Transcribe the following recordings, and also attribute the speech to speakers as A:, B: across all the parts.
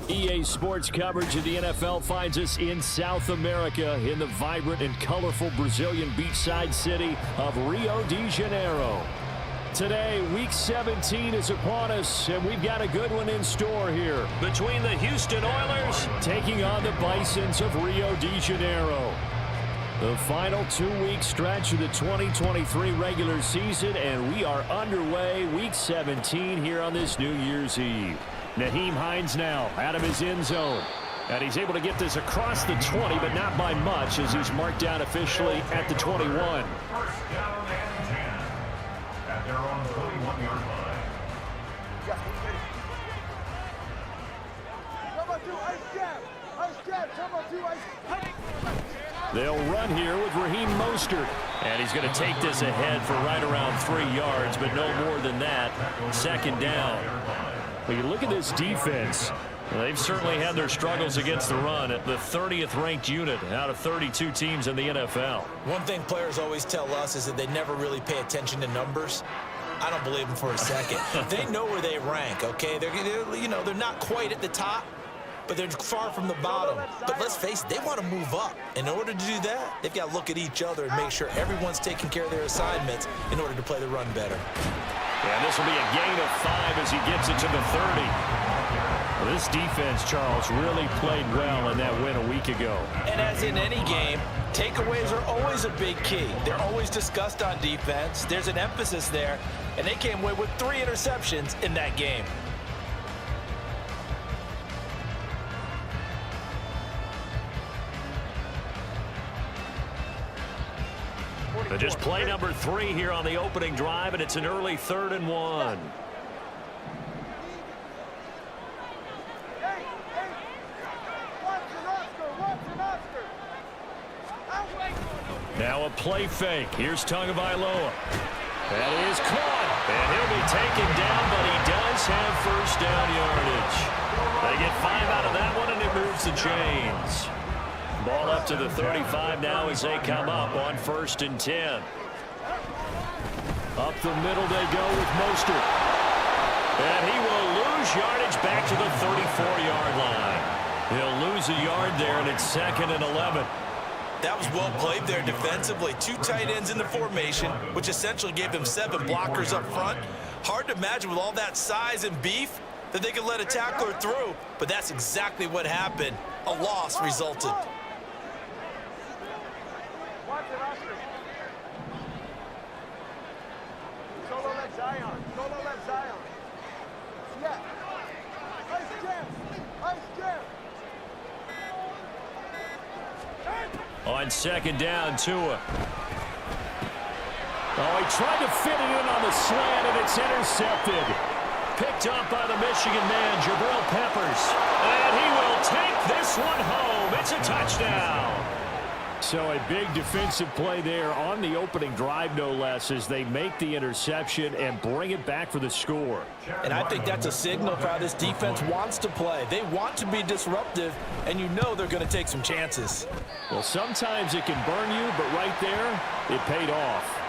A: EA Sports coverage of the NFL finds us in South America in the vibrant and colorful Brazilian beachside city of Rio de Janeiro. Today, Week 17 is upon us, and we've got a good one in store here between the Houston Oilers taking on the Bisons of Rio de Janeiro. The final 2-week stretch of the 2023 regular season, and we are underway Week 17 here on this New Year's Eve. Nyheim Hines now out of his end zone. And he's able to get this across the 20, but not by much as he's marked down officially at the 21.
B: First down and 10 at their own 41-yard line.
A: They'll run here with Raheem Mostert. And he's going to take this ahead for right around 3 yards, but no more than that. Second down. When you look at this defense, they've certainly had their struggles against the run at the 30th ranked unit out of 32 teams in the NFL.
C: One thing players always tell us is that they never really pay attention to numbers. I don't believe them for a second. They know where they rank, okay? They're not quite at the top, but they're far from the bottom. But let's face it, they want to move up. In order to do that, they've got to look at each other and make sure everyone's taking care of their assignments in order to play the run better.
A: And this will be a gain of 5 as he gets it to the 30. Well, this defense, Charles, really played well in that win a week ago.
C: And as in any game, takeaways are always a big key. They're always discussed on defense. There's an emphasis there, and they came away with 3 interceptions in that game.
A: But just play number 3 here on the opening drive, and it's an early 3rd and 1. Now a play fake. Here's Tagovailoa. That is caught. And he'll be taken down, but he does have first down yardage. They get 5 out of that one, and it moves the chains. Ball up to the 35 now as they come up on 1st and 10. Up the middle they go with Mostert. And he will lose yardage back to the 34-yard line. He'll lose a yard there, and it's 2nd and 11.
C: That was well played there defensively. 2 tight ends in the formation, which essentially gave them 7 blockers up front. Hard to imagine with all that size and beef that they could let a tackler through, but that's exactly what happened. A loss resulted.
A: On 2nd down, Tua. Oh, he tried to fit it in on the slant, and it's intercepted. Picked up by the Michigan man, Jabril Peppers. And he will take this one home. It's a touchdown. So a big defensive play there on the opening drive, no less, as they make the interception and bring it back for the score.
C: And I think that's a signal for how this defense wants to play. They want to be disruptive, and you know they're going to take some chances.
A: Well, sometimes it can burn you, but right there, it paid off.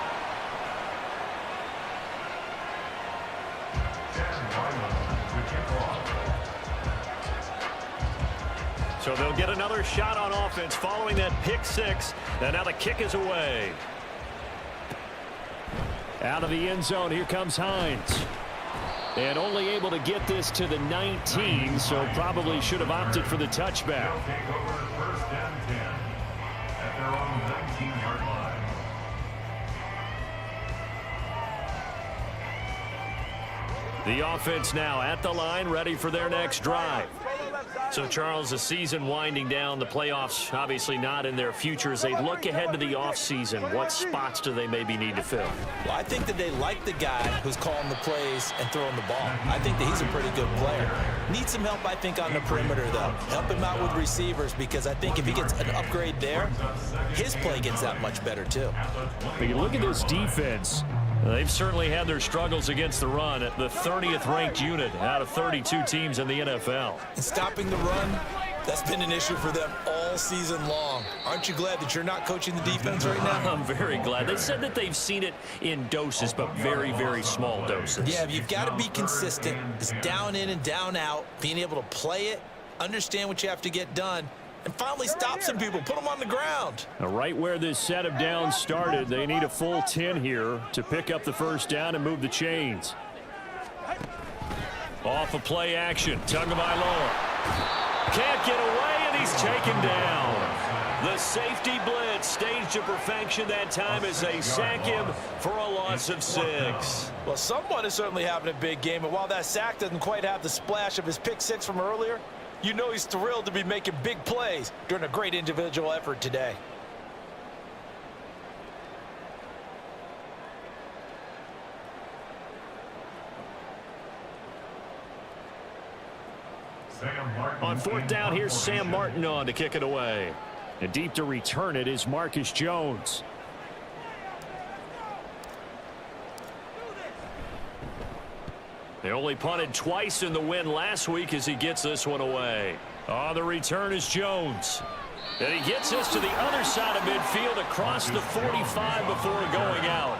A: So they'll get another shot on offense following that pick 6. And now the kick is away. Out of the end zone, here comes Hines. And only able to get this to the 19, so probably should have opted for the touchback.
B: They'll take over 1st and 10 at their own 19-yard line.
A: The offense now at the line, ready for their next drive. So, Charles, the season winding down, the playoffs obviously not in their future. As they look ahead to the offseason, what spots do they maybe need to fill?
C: Well, I think that they like the guy who's calling the plays and throwing the ball. I think that he's a pretty good player. Needs some help, I think, on the perimeter, though. Help him out with receivers, because I think if he gets an upgrade there, his play gets that much better, too.
A: But you look at this defense. They've certainly had their struggles against the run at the 30th ranked unit out of 32 teams in the NFL.
C: And stopping the run, that's been an issue for them all season long. Aren't you glad that you're not coaching the defense right now?
A: I'm very glad. They said that they've seen it in doses, but very, very small doses.
C: Yeah, you've got to be consistent. It's down in and down out, being able to play it understand what you have to get done, and finally stop some people, put them on the ground.
A: Now, right where this set of downs started, they need a full 10 here to pick up the first down and move the chains. Off of play action, Tagovailoa. Can't get away, and he's taken down. The safety blitz staged to perfection that time as they sack him for a loss of 6.
C: Well, someone is certainly having a big game, and while that sack doesn't quite have the splash of his pick 6 from earlier, you know he's thrilled to be making big plays during a great individual effort today.
A: On fourth down, here's Sam Martin on to kick it away. And deep to return it is Marcus Jones. They only punted twice in the win last week as he gets this one away. On the return is Jones. And he gets this to the other side of midfield across the 45 before going out.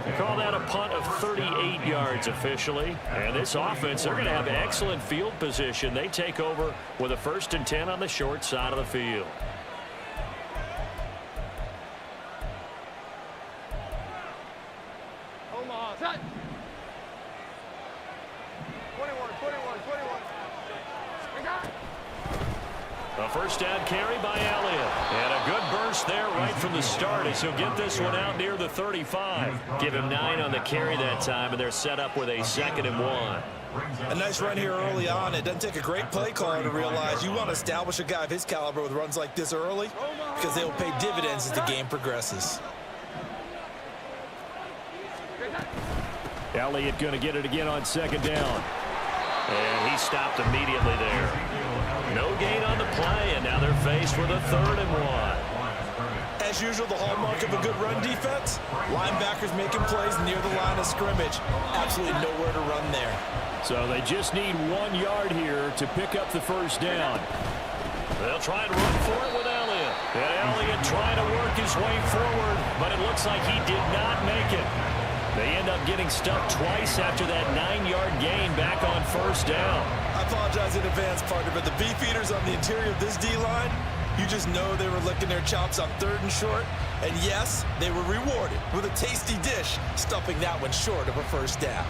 A: They call that a punt of 38 yards officially. And this offense, they're going to have excellent field position. They take over with a 1st and 10 on the short side of the field. A first down carry by Elliott. And a good burst there right from the start as he'll get this one out near the 35. Give him 9 on the carry that time, and they're set up with a 2nd and 1.
C: A nice run here early on. It doesn't take a great play caller to realize you want to establish a guy of his caliber with runs like this early because they will pay dividends as the game progresses.
A: Elliott going to get it again on 2nd down. And he stopped immediately there. No gain on the play, and now they're faced with a 3rd and 1.
C: As usual, the hallmark of a good run defense, linebackers making plays near the line of scrimmage. Absolutely nowhere to run there.
A: So they just need 1 yard here to pick up the first down. They'll try and run for it with Elliott. And Elliott trying to work his way forward, but it looks like he did not make it. They end up getting stuck twice after that 9-yard gain back on 1st down.
C: I apologize in advance, partner, but the beefeaters on the interior of this D-line, you just know they were licking their chops on 3rd and short. And yes, they were rewarded with a tasty dish, stuffing that one short of a 1st down.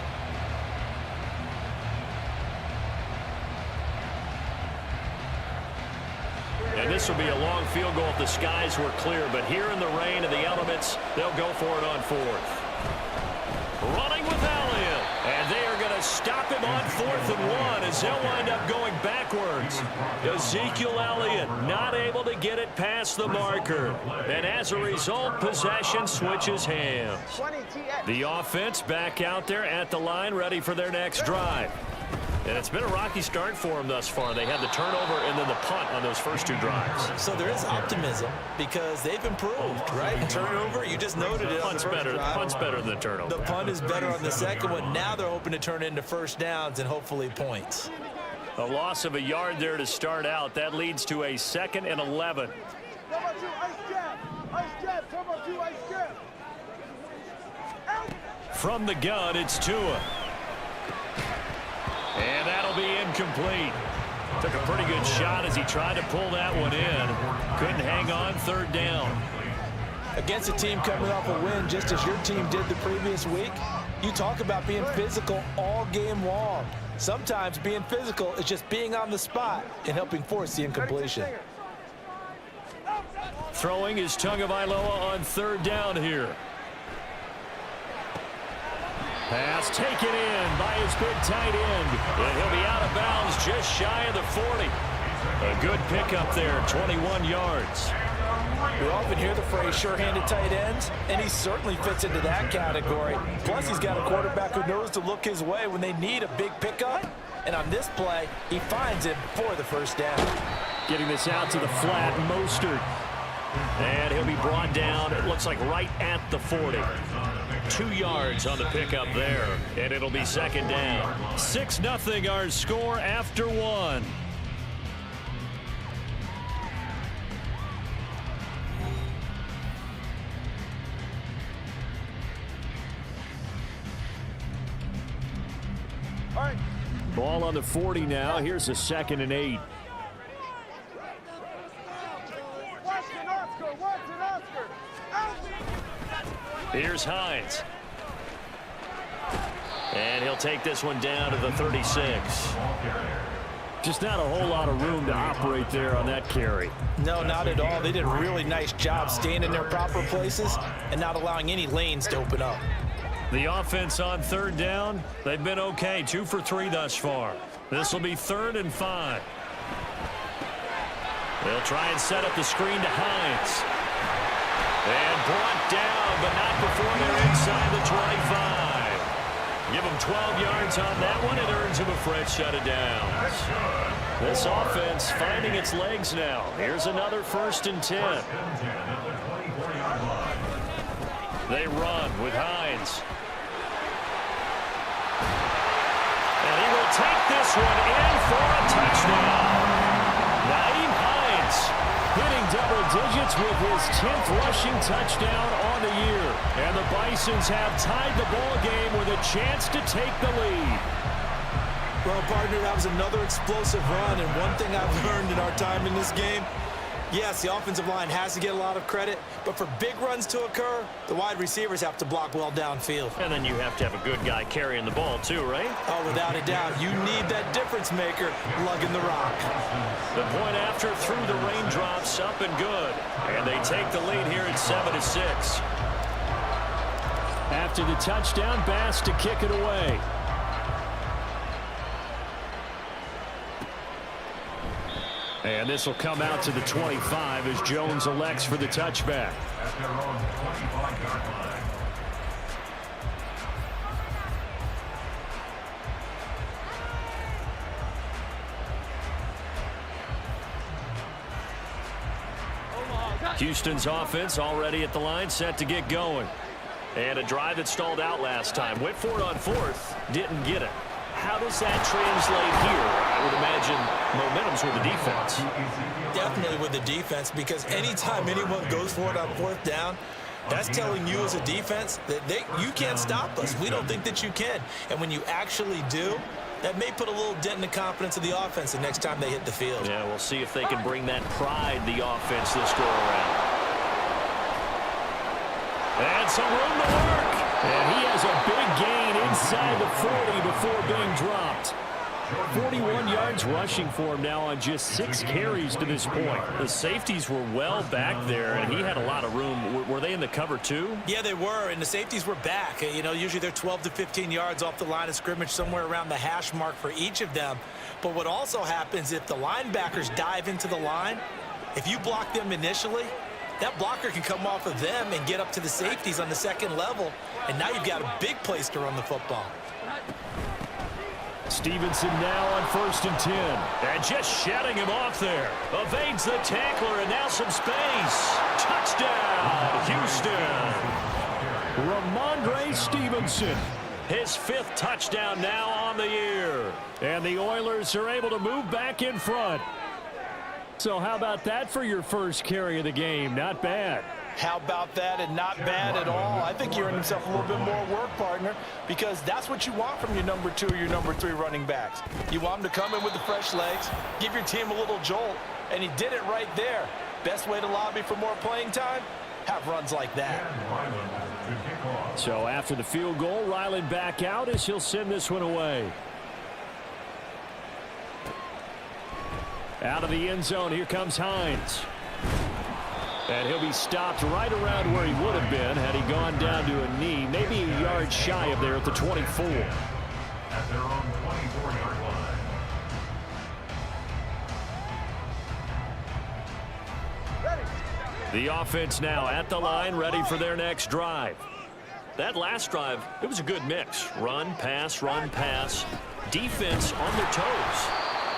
A: And this will be a long field goal if the skies were clear. But here in the rain and the elements, they'll go for it on 4th. Running with Elliott. And they are going to stop him on 4th and 1 as they'll wind up going backwards. Ezekiel Elliott not able to get it past the marker. And as a result, possession switches hands. The offense back out there at the line, ready for their next drive. And it's been a rocky start for them thus far. They had the turnover and then the punt on those first 2 drives.
C: So there is optimism because they've improved, right? Turnover, you just noted it.
A: Punt's better than the turnover.
C: The punt is better on the second one. Now they're hoping to turn into 1st downs and hopefully points.
A: A loss of a yard there to start out. That leads to a 2nd and 11. From the gun, it's Tua. And that'll be incomplete. Took a pretty good shot as he tried to pull that one in. Couldn't hang on 3rd down.
C: Against a team coming off a win just as your team did the previous week, you talk about being physical all game long. Sometimes being physical is just being on the spot and helping force the incompletion.
A: Throwing is Tagovailoa on 3rd down here. Pass taken in by his big tight end. And he'll be out of bounds just shy of the 40. A good pickup there, 21 yards.
C: We often hear the phrase sure-handed tight ends, and he certainly fits into that category. Plus, he's got a quarterback who knows to look his way when they need a big pickup. And on this play, he finds him for the 1st down.
A: Getting this out to the flat, Mostert. And he'll be brought down, it looks like right at the 40. 2 yards on the pickup there, and it'll be 2nd down. 6-0 our score after 1. Ball on the 40 now. Here's a 2nd and 8. Here's Hines. And he'll take this one down to the 36. Just not a whole lot of room to operate there on that carry.
C: No, not at all. They did a really nice job staying in their proper places and not allowing any lanes to open up.
A: The offense on third down, they've been okay. 2 for 3 thus far. This will be 3rd and 5. They'll try and set up the screen to Hines. And brought down, but not before they're inside the 25. Give him 12 yards on that one. It earns him a fresh set of downs. This offense finding its legs now. Here's another 1st and 10. They run with Hines. And he will take this one in for a touchdown. Naeem Hines hitting double digits with his 10th rushing touchdown on the year. And the Bisons have tied the ball game with a chance to take the lead.
C: Well, partner, that was another explosive run, and one thing I've learned in our time in this game, yes, the offensive line has to get a lot of credit, but for big runs to occur, the wide receivers have to block well downfield.
A: And then you have to have a good guy carrying the ball too, right?
C: Oh, without a doubt. You need that difference maker lugging the rock.
A: The point after through the raindrops, up and good. And they take the lead here at 7-6. After the touchdown, Bass to kick it away. And this will come out to the 25 as Jones elects for the touchback.
B: At their own 25-yard line.
A: Houston's offense already at the line, set to get going. And a drive that stalled out last time. Went for it on 4th, didn't get it. How does that translate here? I would imagine momentum's with the defense.
C: Definitely with the defense, because anytime anyone goes for it on 4th down, that's telling you as a defense that you can't stop us. We don't think that you can. And when you actually do, that may put a little dent in the confidence of the offense the next time they hit the field.
A: Yeah, we'll see if they can bring that pride, the offense, this go around. And some room to work. And he has a big gain inside the 40 before being dropped. 41 yards rushing for him now on just 6 carries to this point. The safeties were well back there, and he had a lot of room. Were they in the cover too?
C: Yeah, they were, and the safeties were back. You know, usually they're 12 to 15 yards off the line of scrimmage, somewhere around the hash mark for each of them. But what also happens if the linebackers dive into the line, if you block them initially, that blocker can come off of them and get up to the safeties on the second level, and now you've got a big place to run the football.
A: Stevenson now on 1st and 10. And just shutting him off there. Evades the tackler, and now some space. Touchdown, Houston. Ramondre Stevenson. His 5th touchdown now on the year. And the Oilers are able to move back in front. So how about that for your first carry of the game? Not bad.
C: How about that, and not bad at all. I think he earned himself a little bit more work, partner, because that's what you want from your number 2 or your number 3 running backs. You want them to come in with the fresh legs, give your team a little jolt, and he did it right there. Best way to lobby for more playing time? Have runs like that.
A: So after the field goal, Ryland back out as he'll send this one away. Out of the end zone, here comes Hines. And he'll be stopped right around where he would have been had he gone down to a knee, maybe a yard shy of there at the 24.
B: At their own 24-yard line.
A: The offense now at the line, ready for their next drive. That last drive, it was a good mix. Run, pass, defense on their toes.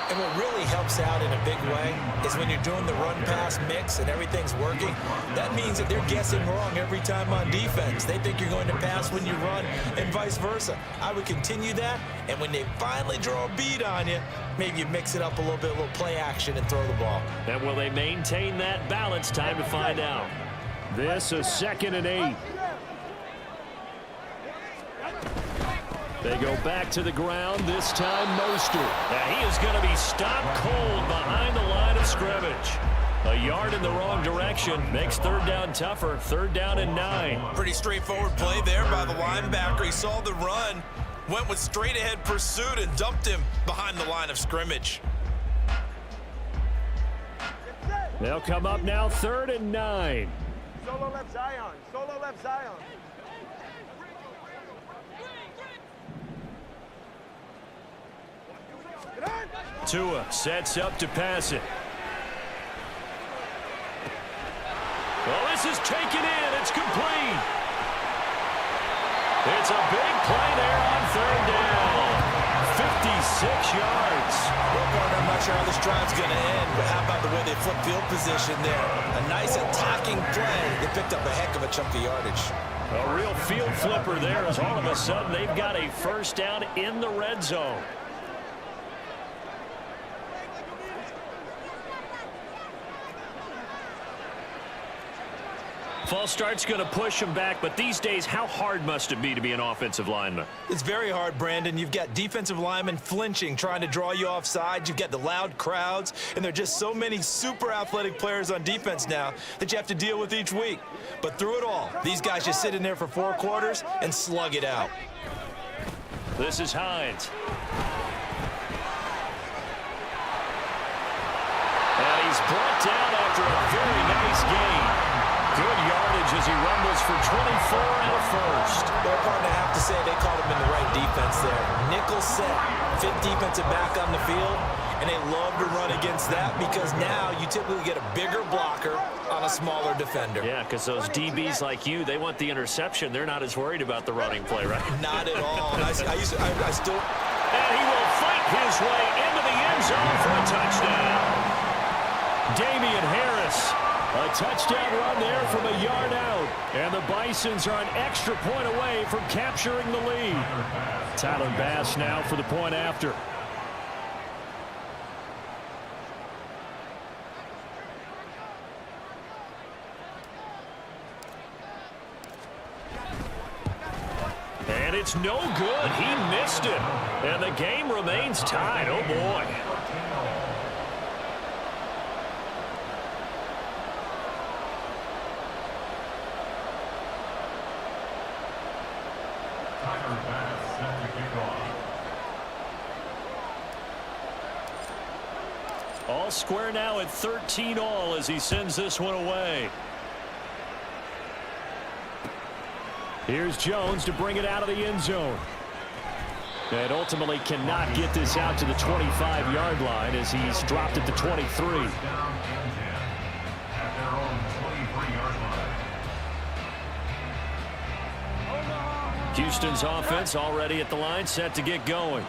C: And what really helps out in a big way is when you're doing the run-pass mix and everything's working, that means that they're guessing wrong every time on defense. They think you're going to pass when you run and vice versa. I would continue that, and when they finally draw a bead on you, maybe you mix it up a little play action and throw the ball.
A: And will they maintain that balance? Time to find out. This is 2nd and 8. They go back to the ground, this time Mostert. Now he is going to be stopped cold behind the line of scrimmage. A yard in the wrong direction makes third down tougher. Third down and 9.
C: Pretty straightforward play there by the linebacker. He saw the run, went with straight-ahead pursuit, and dumped him behind the line of scrimmage.
A: They'll come up now, third and 9.
D: Solo left Zion. Solo left Zion.
A: Tua sets up to pass it. Well, this is taken in. It's complete. It's a big play there on third down. 56 yards.
C: Well, partner, I'm not sure how this drive's going to end, but how about the way they flip field position there? A nice attacking play. They picked up a heck of a chunk of yardage.
A: A real field flipper there as all of a sudden they've got a first down in the red zone. False start's going to push him back, but these days, how hard must it be to be an offensive lineman?
C: It's very hard, Brandon. You've got defensive linemen flinching, trying to draw you off sides. You've got the loud crowds, and there are just so many super athletic players on defense now that you have to deal with each week. But through it all, these guys just sit in there for 4 quarters and slug it out.
A: This is Hines. And he's brought down after a very nice gain. Good yardage as he rumbles for 24 and a first.
C: Well, partner, I have to say they caught him in the right defense there. Nickel set, 5th defensive back on the field, and they love to run against that because now you typically get a bigger blocker on a smaller defender.
A: Yeah, because those DBs like you, they want the interception. They're not as worried about the running play, right?
C: Not at all. And I still...
A: And he will fight his way into the end zone for a touchdown. Damian Harris. A touchdown run there from a yard out. And the Bisons are an extra point away from capturing the lead. Tyler Bass now for the point after. And it's no good. He missed it. And the game remains tied. Oh, boy. All square now at 13 all as he sends this one away. Here's Jones to bring it out of the end zone. And ultimately cannot get this out to the 25-yard line as he's dropped at the 23. Houston's offense already at the line, set to get going.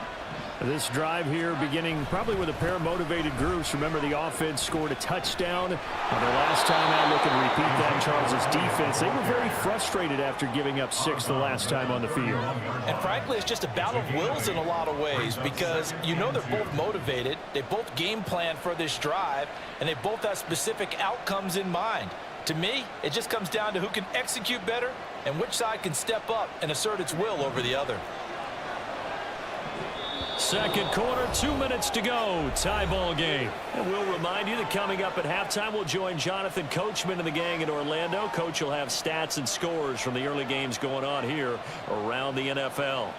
A: This drive here beginning probably with a pair of motivated groups. Remember, the offense scored a touchdown. And their last time out, looking to repeat that, Charles' defense. They were very frustrated after giving up 6 the last time on the field.
C: And frankly, it's just a battle of wills in a lot of ways because you know they're both motivated. They both game plan for this drive, and they both have specific outcomes in mind. To me, it just comes down to who can execute better and which side can step up and assert its will over the other.
A: Second quarter, 2 minutes to go. Tie ball game. And we'll remind you that coming up at halftime, we'll join Jonathan Coachman and the gang in Orlando. Coach will have stats and scores from the early games going on here around the NFL.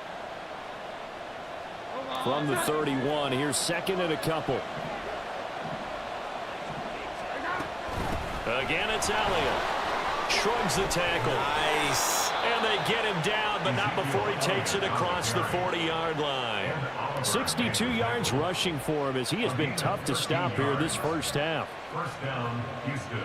A: From the 31, here's second and a couple. Again, it's Elliott. Shrugs the tackle.
C: Nice.
A: And they get him down, but not before he takes it across the 40-yard line. 62 yards rushing for him as he has been tough to stop here this first half.
B: First down, Houston.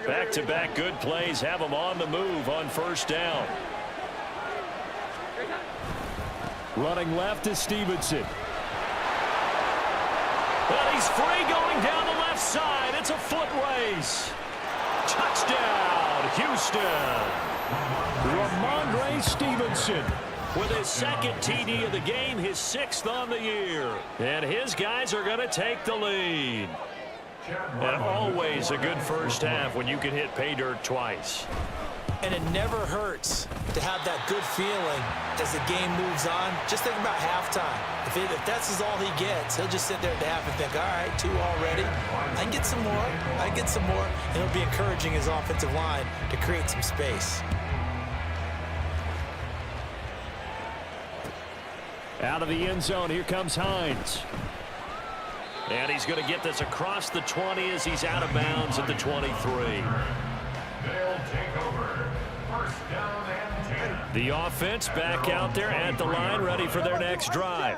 A: Back-to-back good plays have him on the move on first down. Running left is Stevenson. Well, he's free going down the left side. It's a foot race. Touchdown, Houston. Ramondre Stevenson with his second TD of the game, his 6th on the year. And his guys are going to take the lead. And always a good first half when you can hit pay dirt twice.
C: And it never hurts to have that good feeling as the game moves on. Just think about halftime. If that's all he gets, he'll just sit there at the half and think, all right, 2 already. I can get some more. I can get some more. And he'll be encouraging his offensive line to create some space.
A: Out of the end zone, here comes Hines. And he's going to get this across the 20 as he's out of bounds at the 23.
B: They'll take over. First down and 10.
A: The offense back out there at the line, ready for their next drive.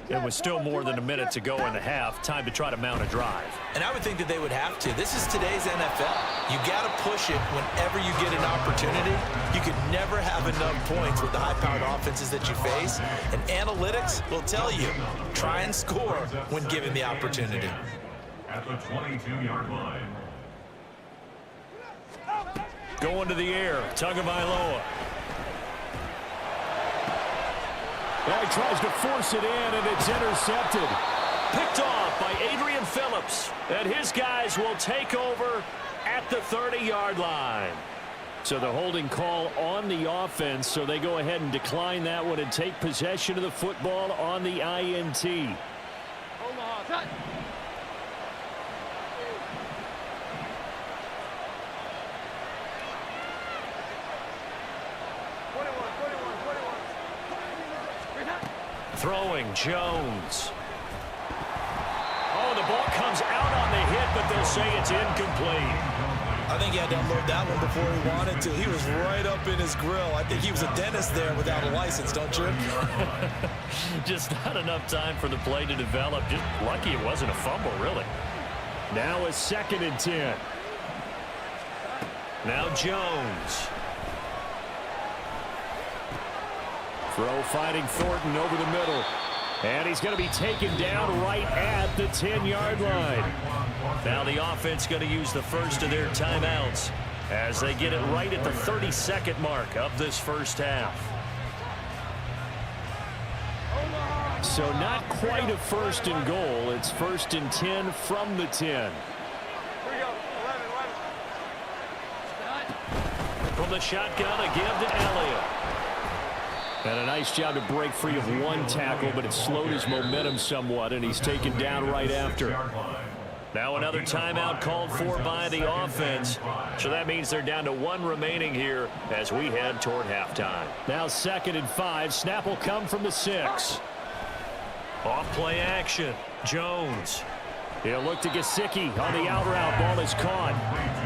A: It was still more than a minute to go in the half. Time to try to mount a drive.
C: And I would think that they would have to. This is today's NFL. You got to push it whenever you get an opportunity. You could never have enough points with the high-powered offenses that you face. And analytics will tell you, try and score when given the opportunity.
B: At the 22-yard line.
A: Going to the air, Tagovailoa. Well, he tries to force it in, and it's intercepted. Picked off by Adrian Phillips. And his guys will take over at the 30-yard line. So the holding call on the offense, so they go ahead and decline that one and take possession of the football on the INT.
D: Omaha, touch.
A: Throwing Jones. Oh, the ball comes out on the hit, but they'll say it's incomplete.
C: I think he had to unload that one before he wanted to. He was right up in his grill. I think he was a dentist there without a license, don't you?
A: Just not enough time for the play to develop. Just lucky it wasn't a fumble, really. Now a 2nd and 10. Now Jones. Throw finding Thornton over the middle. And he's going to be taken down right at the 10-yard line. Now the offense going to use the first of their timeouts as they get it right at the 32nd mark of this first half. So not quite a 1st and goal. It's 1st and 10 from the 10.
D: Here we go. 11.
A: From the shotgun, a give to Elliott. And a nice job to break free of one tackle, but it slowed his momentum somewhat, and he's taken down right after. Now another timeout called for by the offense. So that means they're down to 1 remaining here as we head toward halftime. Now 2nd and 5. Snap will come from the 6. Off play action. Jones. He'll look to Gesicki on the out route. Ball is caught.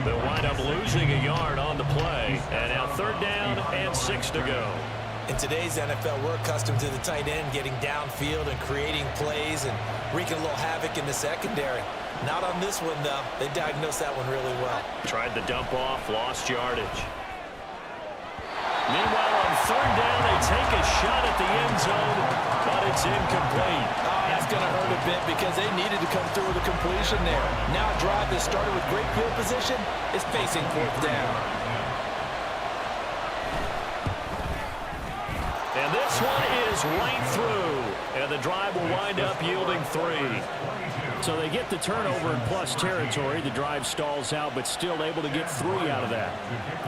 A: They'll wind up losing a yard on the play. And now 3rd down and 6 to go.
C: In today's NFL, we're accustomed to the tight end getting downfield and creating plays and wreaking a little havoc in the secondary. Not on this one, though. They diagnosed that one really well.
A: Tried the dump off, lost yardage. Meanwhile, on 3rd down, they take a shot at the end zone, but it's incomplete.
E: Oh, that's going to hurt a bit because they needed to come through with a completion there. Now a drive that started with great field position is facing 4th down.
A: And this one is right through. And the drive will wind up yielding 3. So they get the turnover in plus territory. The drive stalls out, but still able to get 3 out of that.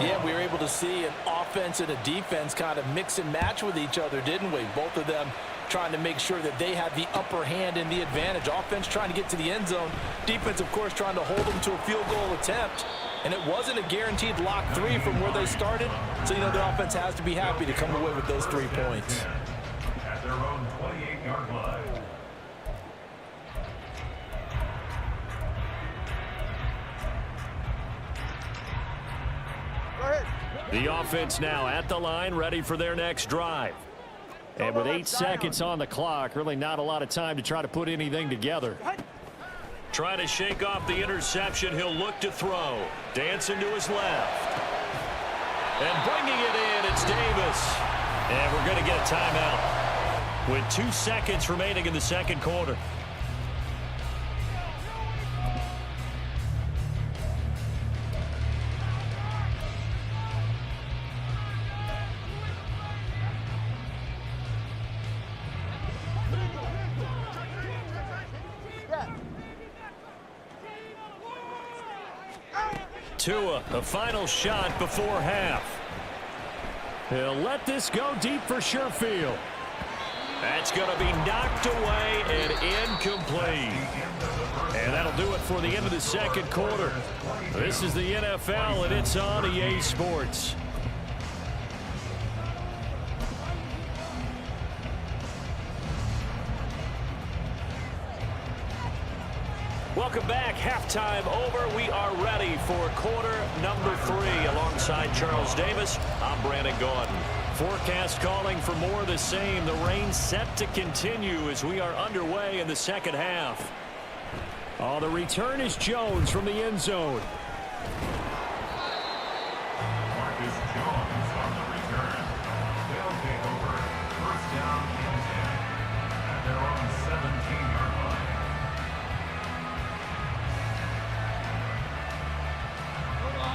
E: Yeah, we were able to see an offense and a defense kind of mix and match with each other, didn't we? Both of them trying to make sure that they had the upper hand and the advantage. Offense trying to get to the end zone. Defense, of course, trying to hold them to a field goal attempt. And it wasn't a guaranteed lock 3 from where they started. So, the offense has to be happy to come away with those 3 points.
B: At their own 28-yard line.
A: The offense now at the line, ready for their next drive. And with 8 seconds on the clock, really not a lot of time to try to put anything together. Trying to shake off the interception. He'll look to throw. Dancing to his left. And bringing it in, it's Davis. And we're going to get a timeout with 2 seconds remaining in the 2nd quarter. Tua, a final shot before half. He'll let this go deep for Sherfield. That's going to be knocked away and incomplete. And that'll do it for the end of the second quarter. This is the NFL, and it's on EA Sports. Welcome back. Halftime over. We are ready for quarter number 3. Alongside Charles Davis, I'm Brandon Gaudin. Forecast calling for more of the same. The rain set to continue as we are underway in the second half. Oh, the return is Jones from the end zone.
B: Marcus Jones on the return. They'll take over. First down and 10. At their own 17-yard line.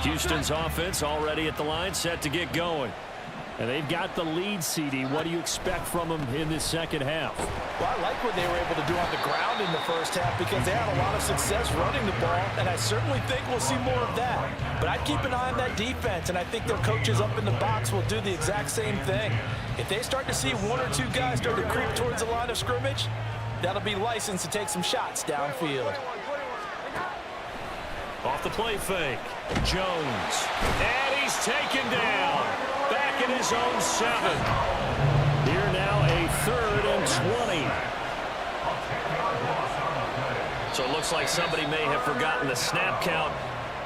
A: Houston's offense already at the line, set to get going. And they've got the lead, CD. What do you expect from them in this second half?
E: Well, I like what they were able to do on the ground in the first half because they had a lot of success running the ball, and I certainly think we'll see more of that. But I'd keep an eye on that defense, and I think their coaches up in the box will do the exact same thing. If they start to see one or two guys start to creep towards the line of scrimmage, that'll be licensed to take some shots downfield.
A: Off the play fake. Jones. And he's taken down. Back in his own 7. Here now a 3rd and 20. So it looks like somebody may have forgotten the snap count,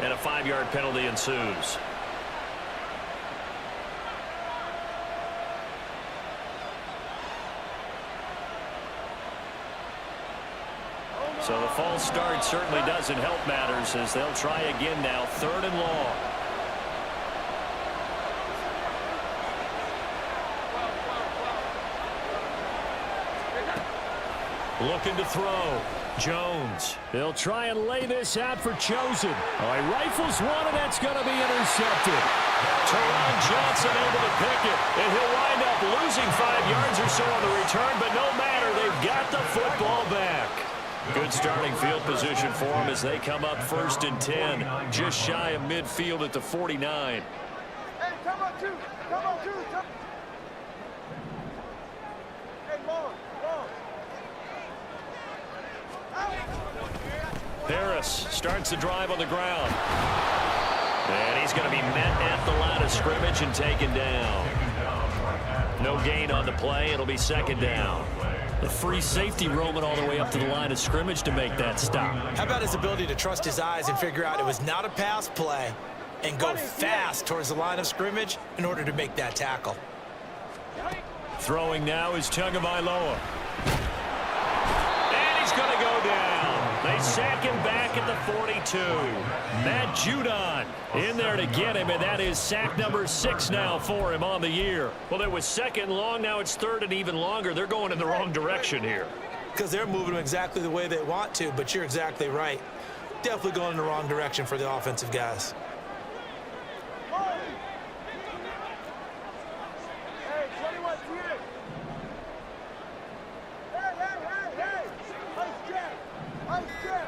A: and a 5-yard penalty ensues. So the false start certainly doesn't help matters as they'll try again now. 3rd and long. Looking to throw. Jones. They'll try and lay this out for Chosen. All right, rifles one, and that's going to be intercepted. Teron Johnson able to pick it, and he'll wind up losing 5 yards or so on the return, but no matter, they've got the football back. Good starting field position for them as they come up 1st and 10, just shy of midfield at the 49.
D: Hey, come on, two. Come on, two. Hey, long.
A: Harris starts the drive on the ground. And he's going to be met at the line of scrimmage and taken down. No gain on the play. It'll be 2nd down. The free safety roaming all the way up to the line of scrimmage to make that stop.
C: How about his ability to trust his eyes and figure out it was not a pass play and go fast towards the line of scrimmage in order to make that tackle.
A: Throwing now is Tagovailoa. And he's going to go down. They sack him back at the 42. Matt Judon in there to get him, and that is sack number 6 now for him on the year. Well, it was 2nd long. Now it's 3rd and even longer. They're going in the wrong direction here.
C: Because they're moving exactly the way they want to, but you're exactly right. Definitely going in the wrong direction for the offensive guys.
D: Hey, 21 here. Hey. Nice jab.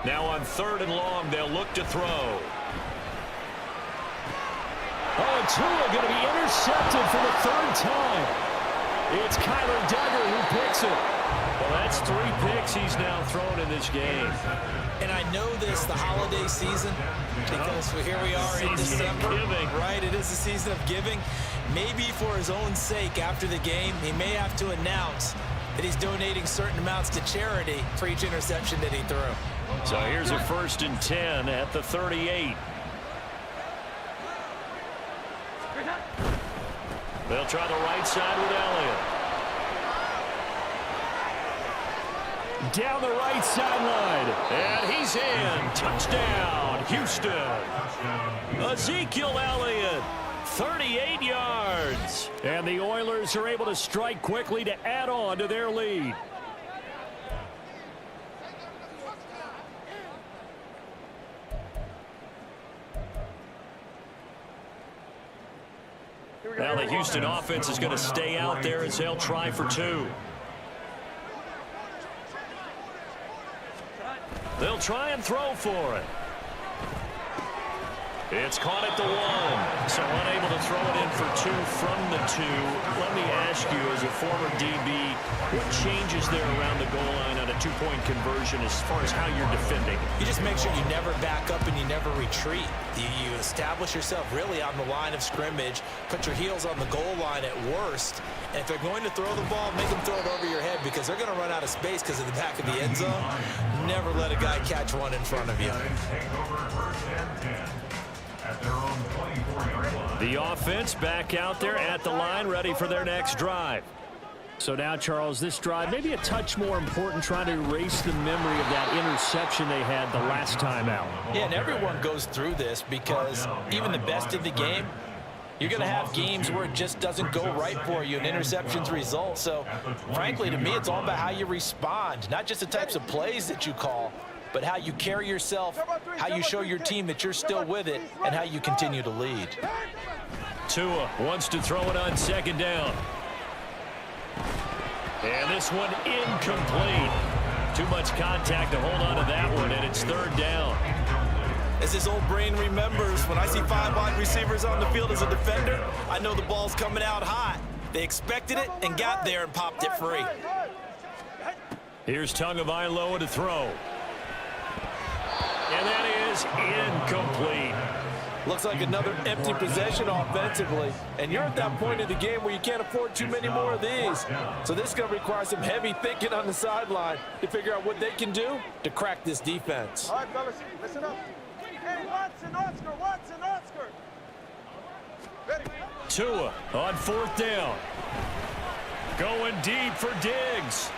A: Now on 3rd and long, they'll look to throw. Oh, and Tua going to be intercepted for the 3rd time. It's Kyler Duggar who picks it. Well, that's 3 picks he's now thrown in this game.
C: And I know this, the holiday season, because here we are in December. Right, it is the season of giving. Maybe for his own sake after the game, he may have to announce that he's donating certain amounts to charity for each interception that he threw.
A: So here's a 1st and 10 at the 38. They'll try the right side with Elliott. Down the right sideline. And he's in. Touchdown, Houston. Ezekiel Elliott, 38 yards. And the Oilers are able to strike quickly to add on to their lead. Now the Houston offense is going to stay out there as they'll try for 2. They'll try and throw for it. It's caught at the 1. So unable to throw it in for 2 from the 2. Let me ask you, as a former DB, what changes there around the goal line on a 2-point conversion as far as how you're defending?
C: You just make sure you never back up and you never retreat. You establish yourself really on the line of scrimmage, put your heels on the goal line at worst, and if they're going to throw the ball, make them throw it over your head because they're going to run out of space because of the back of the end zone. Never let a guy catch one in front of you.
B: Take over first and 10 at their own 24-yard line.
A: The offense back out there at the line, ready for their next drive. So now, Charles, this drive maybe a touch more important, trying to erase the memory of that interception they had the last time out.
E: Yeah, and everyone goes through this because even the best in the game, you're going to have games where it just doesn't go right for you and interceptions result. So, frankly, to me, it's all about how you respond, not just the types of plays that you call, but how you carry yourself, how you show your team that you're still with it, and how you continue to lead.
A: Tua wants to throw it on second down. And this one incomplete. Too much contact to hold on to that one, and it's third down.
C: As his old brain remembers, when I see 5 wide receivers on the field as a defender, I know the ball's coming out hot. They expected it and got there and popped it free.
A: Here's Tagovailoa to throw. And that is incomplete.
E: Looks like another empty possession offensively. And you're at that point in the game where you can't afford too many more of these. So this is going to require some heavy thinking on the sideline to figure out what they can do to crack this defense.
D: All right, fellas, listen up. Hey, Watson, Oscar. Ready?
A: Tua on fourth down. Going deep for Diggs.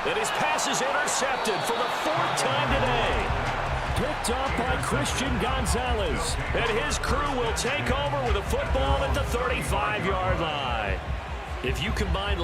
A: And his pass is intercepted for the 4th time today. Picked up by Christian Gonzalez. And his crew will take over with a football at the 35-yard line. If you combine